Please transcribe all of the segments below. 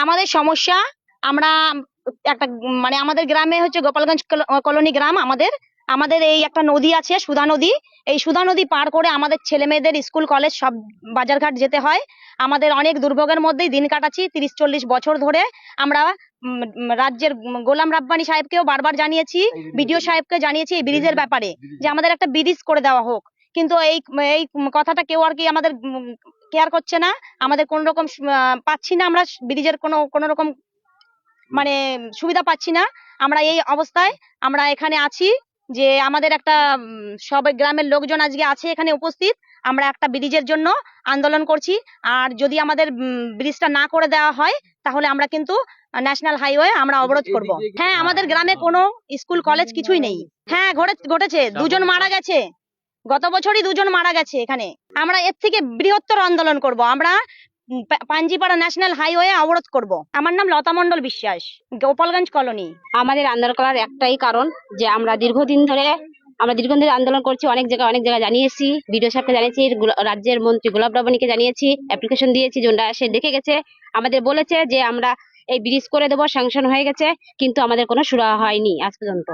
আমাদের সমস্যা, আমরা একটা মানে আমাদের গ্রামে হচ্ছে গোপালগঞ্জ কলোনি গ্রাম। আমাদের আমাদের এই একটা নদী আছে, সুধা নদী। এই সুধা নদী পার করে আমাদের ছেলে মেয়েদের স্কুল কলেজ সব বাজারঘাট যেতে হয়। আমাদের অনেক দুর্ভোগের মধ্যেই দিন কাটাচ্ছি 30-40 বছর ধরে। আমরা রাজ্যের গোলাম রাব্বানি সাহেবকেও বারবার জানিয়েছি, বিডিও সাহেবকে জানিয়েছি এই ব্রিজের ব্যাপারে, যে আমাদের একটা ব্রিজ করে দেওয়া হোক। কিন্তু এই এই কথাটা কেউ আর কি আমাদের কেয়ার করছে না। আমাদের কোন রকম পাচ্ছি না, আমরা ব্রিজের কোনো রকম মানে সুবিধা পাচ্ছি না। আমরা এই অবস্থায় আমরা এখানে আছি, যে আমাদের একটা সব গ্রামের লোকজন আজকে আছে এখানে উপস্থিত। আমরা একটা ব্রিজের জন্য আন্দোলন করছি। আর যদি আমাদের ব্রিজটা না করে দেওয়া হয়, তাহলে আমরা কিন্তু ন্যাশনাল হাইওয়ে আমরা অবরোধ করব। হ্যাঁ, আমাদের গ্রামে কোনো স্কুল কলেজ কিছুই নেই। হ্যাঁ, ঘটেছে, দুজন মারা গেছে, গত বছরই দুজন মারা গেছে এখানে। আমরা এর থেকে বৃহত্তর আন্দোলন করব। আমরা পাঞ্জিপাড়া ন্যাশনাল হাইওয়ে অবরোধ করব। আমার নাম লতা মণ্ডল বিশ্বাস, গোপালগঞ্জ কলোনি। আমাদের আন্দোলন করার একটাই কারণ, যে আমরা দীর্ঘদিন ধরে আন্দোলন করছি। অনেক জায়গায় জানিয়েছি, বিডিও সাহেবকে জানিয়েছি, রাজ্যের মন্ত্রী গোলাম রাব্বানিকে জানিয়েছি, অ্যাপ্লিকেশন দিয়েছি। জনরা এসে দেখে গেছে, আমাদের বলেছে যে আমরা এই ব্রিজ করে দেবো, স্যাংশন হয়ে গেছে, কিন্তু আমাদের কোনো সুরাহা হয়নি আজ পর্যন্ত।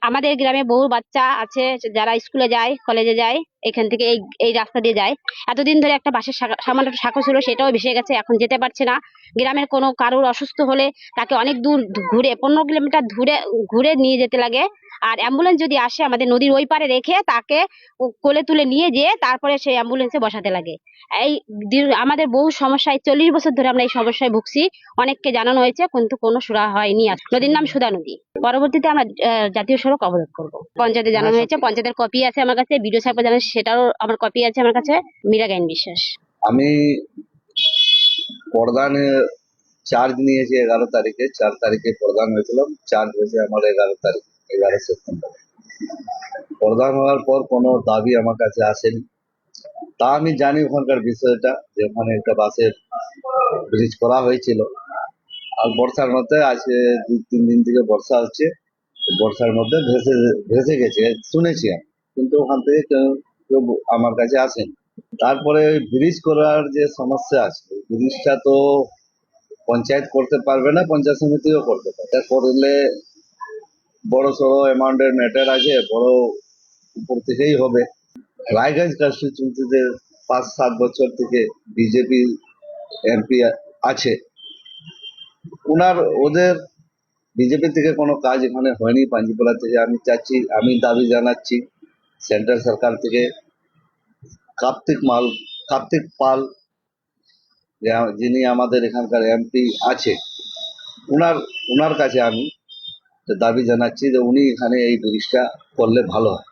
আমাদের গ্রামে বহু বাচ্চা আছে যারা স্কুলে যায়, কলেজে যায়, এখান থেকে এই রাস্তা দিয়ে যায়। এতদিন ধরে একটা বাসের সামান্য শাখা ছিল, সেটাও ভেসে গেছে, এখন যেতে পারছে না। গ্রামের কোনো কারোর অসুস্থ হলে তাকে অনেক দূর ঘুরে 15 কিলোমিটার ঘুরে নিয়ে যেতে লাগে। আর অ্যাম্বুলেন্স যদি আসে, আমাদের নদীর ওই পারে রেখে তাকে কোলে তুলে নিয়ে যেয়ে তারপরে সেই অ্যাম্বুলেন্সে বসাতে লাগে। এই আমাদের বহু সমস্যায় 40 বছর ধরে আমরা এই সমস্যায় ভুগছি। অনেককে জানানো হয়েছে, কিন্তু কোনো সুরাহা হয়নি। নদীর নাম সুধা নদী। পরবর্তীতে আমরা জাতীয় সড়ক অবরোধ করবো। পঞ্চায়েতে জানানো হয়েছে, পঞ্চায়েতের কপি আছে আমার কাছে, বিডিও সাহেবকে জানানো, সেটাও আমার কপি আছে আমার কাছে। মীরা গাইন বিশ্বাস। আমি প্রধানে চার্জ নিয়েছি 11 তারিখে। 4 তারিখে প্রধান হয়েছিলাম, চার্জ হয়েছে আমার 11 তারিখ, 11 সেপ্টেম্বর। প্রধান হওয়ার পর কোনো দাবি আমার কাছে আসেনি। তা আমি জানি ওখানকার বিষয়টা, যে ওখানে একটা বাসের ব্রিজ করা হয়েছিল। আর বর্ষার মধ্যে আজকে 2-3 দিন থেকে বর্ষা হচ্ছে, বর্ষার মধ্যে ভেসে গেছে শুনেছি আমি, কিন্তু ওখান থেকে কেউ আমার কাছে আসেনি। তারপরে ওই ব্রিজ করার যে সমস্যা আছে, ব্রিজটা তো পঞ্চায়েত করতে পারবে না, পঞ্চায়েত সমিতিও করতে পারবে। এটা করলে বড় সড়ো অ্যামাউন্টের ম্যাটার আছে, বড় উপর থেকেই হবে। রায়গঞ্জ কনস্টিটিউন্সিতে 5-7 বছর থেকে বিজেপি এমপি আছে। ওদের বিজেপি থেকে কোনো কাজ এখানে হয়নি পাঞ্জিপাড়া থেকে। আমি দাবি জানাচ্ছি সেন্ট্রাল সরকার থেকে কার্তিক পাল, যিনি আমাদের এখানকার এমপি আছে, উনার কাছে আমি দাবি জানাচ্ছি যে উনি এখানে এই ব্রিজটা করলে ভালো হয়।